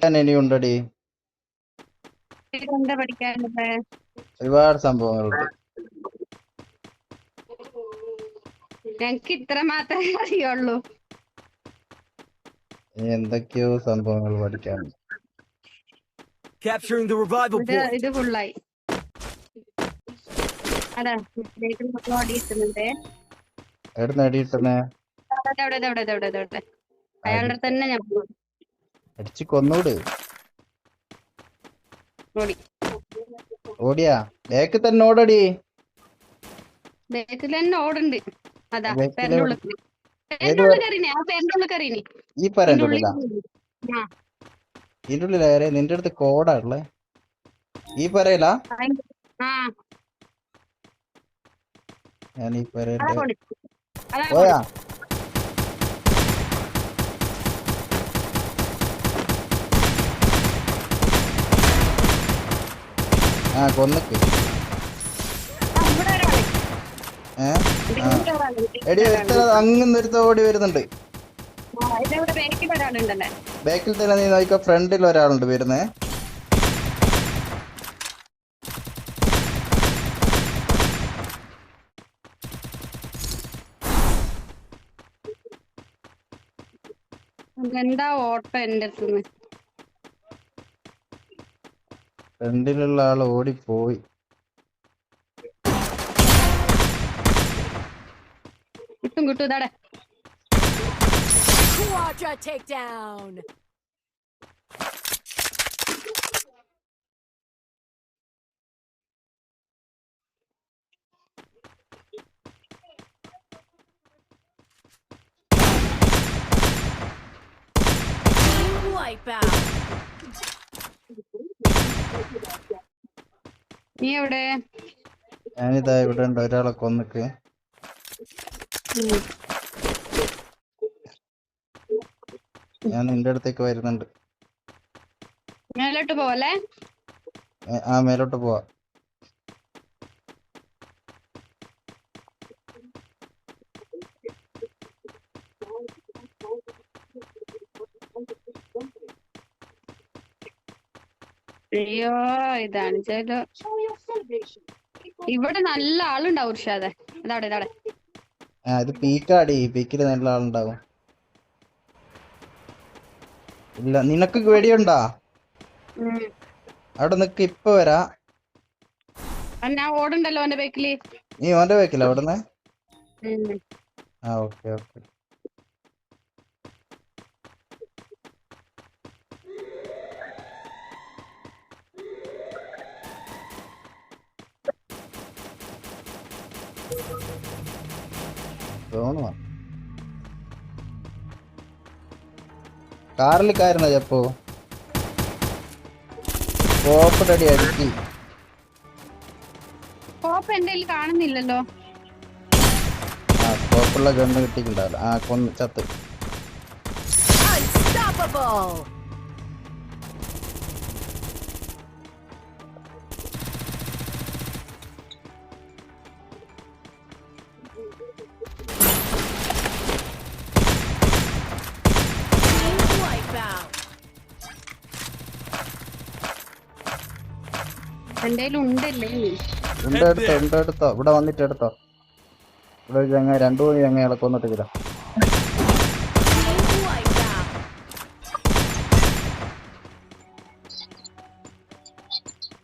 ഇനിയുണ്ടടി, എന്താ പഠിക്കാനുള്ളത്? ഒരുപാട് സംഭവങ്ങളുണ്ട്. ഞങ്ങക്ക് ഇത്ര മാത്രമേ അറിയുള്ളൂ. ഇനി എന്തൊക്കെയോ സംഭവങ്ങൾ പഠിക്കാനുണ്ട്. Capturing the revival point. ഇത് ഫുള്ളായി. അതാ ഓടിയിട്ടുന്നുണ്ട്. എവിടുന്ന് അടിയിട്ടനെ? അയാളുടെ തന്നെ ഞാൻ അടിച്ച് കൊന്നൂട്. ഓടി. ഓടിയാ? ബേക്കിൽ തന്നെ ഓടടി. ബേക്കിൽ തന്നെ ഓടുണ്ട്. അതാ ബേക്കില് പേരന്റെ ഉള്ളിൽ കയറിനെ. ആ പേരന്റെ ഉള്ളിൽ കയറിനെ. ഈ പരന്റെ ഉള്ളിലാ? ഇതിന്റെ ഉള്ളിലാ? നിന്റെ അടുത്ത് കോടാ ഉള്ളേ? ഈ പരയിലാ? ഞാൻ ഈ പരയില് പോയാ? ആ കൊന്നക്ക്. എടി അങ്ങ് ഓടി വരുന്നുണ്ട്. ബാക്കിൽ തന്നെ നീ നോക്കിക്കോ, ഫ്രണ്ടിൽ ഒരാളുണ്ട് വരുന്നേ. എന്താ ഓട്ടം എന്റെ അടുത്തുനിന്ന്? ഫ്രണ്ടിലുള്ള ആള് ഓടിപ്പോയി. കിട്ടും ഇതാടെ. Quadra takedown. Wipeout. നീ എവിടെ? ഞാനിതാ ഇവിടെ ഉണ്ട്. ഒരാളെ കൊന്നക്ക്. ഞാൻ നിന്റെ അടുത്തേക്ക് വരുന്നുണ്ട്. മേലോട്ട് പോവല്ലേ? ആ മേലോട്ട് പോവാ. അയ്യോ ഇതാണ് ചേട്ടോ. ഇവിടെ നല്ല ആളുണ്ടാവും ഉർഷാദെ. ഇതാടെ. ഇത് പീക്കാടി. പീക്കില് നല്ല ആളുണ്ടാവും. ഇല്ല, നിനക്ക് വെടിയുണ്ടാ? അവിടെ നിക്ക്, ഇപ്പൊ വരാ. ഞാൻ ഓടുണ്ടല്ലോ അവന്റെ ബേക്കില്. നീ ഓന്റെ ബേക്കില്ല അവിടുന്ന്? ആ ഓക്കെ. തോന്നുവാ കാറിൽ കയറുന്ന ചെപ്പോ കോപ്പടി അടിക്കി. കോപ്പ് എന്റെ കയ്യിൽ കാണുന്നില്ലല്ലോ. ആ കോപ്പുള്ള ഗണ്ണ് കിട്ടിയിട്ടുണ്ടാവില്ല. ആ കൊന്ന് ചത്ത്. Unstoppable. എന്റെ കയ്യിൽ ഉണ്ടല്ലേ? എടുത്തോ. ഇവിടെ വന്നിട്ട് എടുത്തോ. ഇവിടെ ഒരു ചങ്ങ, 2-3 ചങ്ങകളെ കൊന്നിട്ട് ഇല്ല.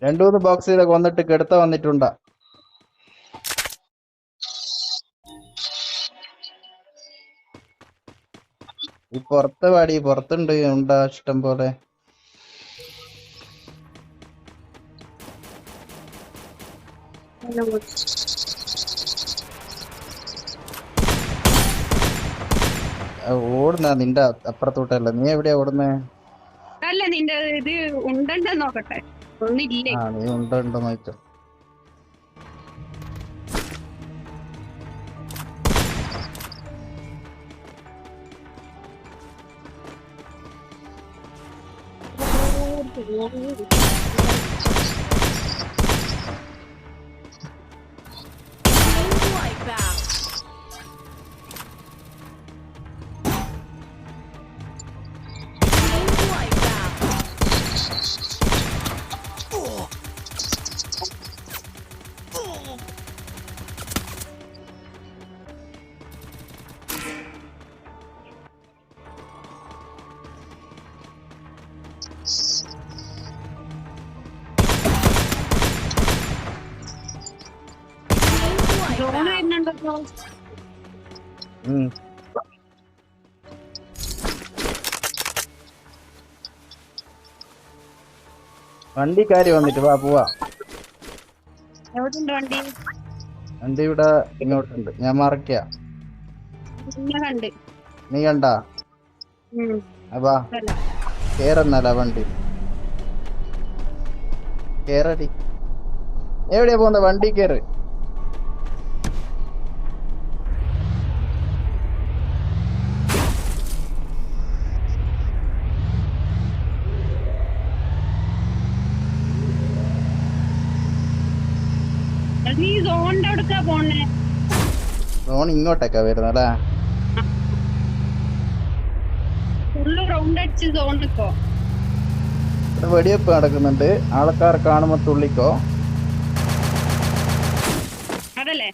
രണ്ടു മൂന്ന് ബോക്സ് ചെയ്ത കൊന്നിട്ട് കെടുത്ത വന്നിട്ടുണ്ടാ. ഈ പുറത്ത് പാടി, പുറത്തുണ്ട് ഉണ്ടാ ഇഷ്ടം പോലെ. ഓടുന്ന നിന്റെ അപ്പുറത്തോട്ടല്ല. നീ എവിടെയാ ഓടുന്നേ? അല്ല നിന്റെ ഇത് ഉണ്ടെന്ന് നോക്കട്ടെ. ഒന്നില്ലേ? ആ നീ ഉണ്ടോ നോക്കോ. ഡ്രോൺ വരുന്നുണ്ടോ? ഉം. വണ്ടിക്കാരി വന്നിട്ട് വാ പോവാ. എവിടെയുണ്ട് വണ്ടി? വണ്ടി ഇവിടെ ഇങ്ങോട്ടുണ്ട്, ഞാൻ മറക്ക. പിന്നെ കണ്ട്. നീ കണ്ടാ? വാ കേറുന്നല്ല വണ്ടി, കേറടി. എവിടെയാ പോകുന്ന? വണ്ടി കേറ്. നീ സോണിന്റെ അടുക്കാ പോണേ? സോൺ ഇങ്ങോട്ടേക്കാ വരുന്നല്ലേ? ഫുള്ള് റൗണ്ട് അടിച്ച് സോൺ നിക്കോ. ഇവിടെ വെടിവെപ്പ് നടക്കുന്നുണ്ട്, ആൾക്കാർ കാണുമ്പോ തുള്ളിക്കോ. അതല്ലേ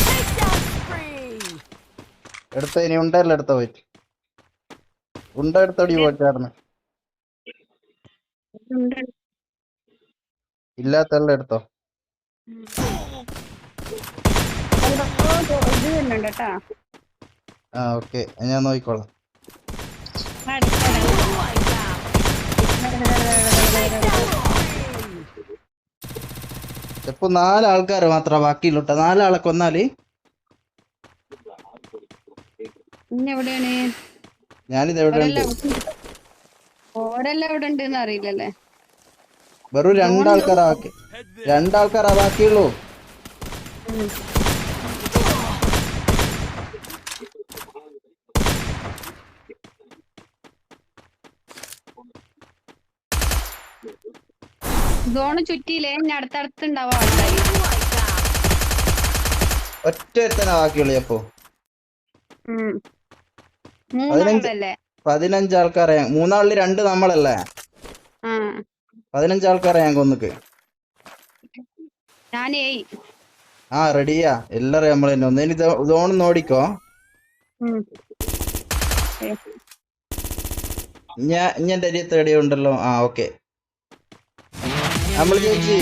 Takedown spree. എടുത്ത ഇനി ഉണ്ടല്ലോ, എടുത്ത പോയിട്ട് ഉണ്ട എടുത്തോടി പോയിട്ടായിരുന്നു. ഉണ്ട്. ഇല്ലാത്തല്ല എടുത്തോ. ഇത് വരുന്നുണ്ട് കേട്ടാ. ആ ഓക്കെ, ഞാൻ നോക്കിക്കോളാം. ഇപ്പൊ 4 ആൾക്കാർ മാത്രം ബാക്കിയില്ലോട്ടോ. 4 ആളെ കൊന്നാല് എവിടെയാണ്? ഞാനിത് എവിടെ ഉണ്ട്? ഓരെല്ലാം എവിടെ ഉണ്ട് അറിയില്ലല്ലേ. വെറും 2 ആൾക്കാരാ ബാക്കി. 2 ആൾക്കാരാ ബാക്കിയുള്ളൂ. സോണ് ചുറ്റിയില്ലേ, ഇനി അടുത്തടുത്തുണ്ടാവും ആൾക്കാർ. ഒറ്റ ഒരുത്തനാ ബാക്കിയുള്ളൂ. അപ്പൊ 3 15 ആൾക്കാരെ, 3 ആളില് 2 നമ്മളല്ലേ? 15 ആൾക്കാരെ ഞാൻ കൊന്നിക്ക്. ഞാനേ ആ റെഡിയാ, എല്ലാരും നമ്മൾ തന്നെ. ഒന്നേനി സോൺ നോടിക്കോ. ഞാൻ എന്റെ അരിയത്ത് റെഡി ഉണ്ടല്ലോ. ആ ഓക്കെ, നമ്മൾ ജയിച്ച്.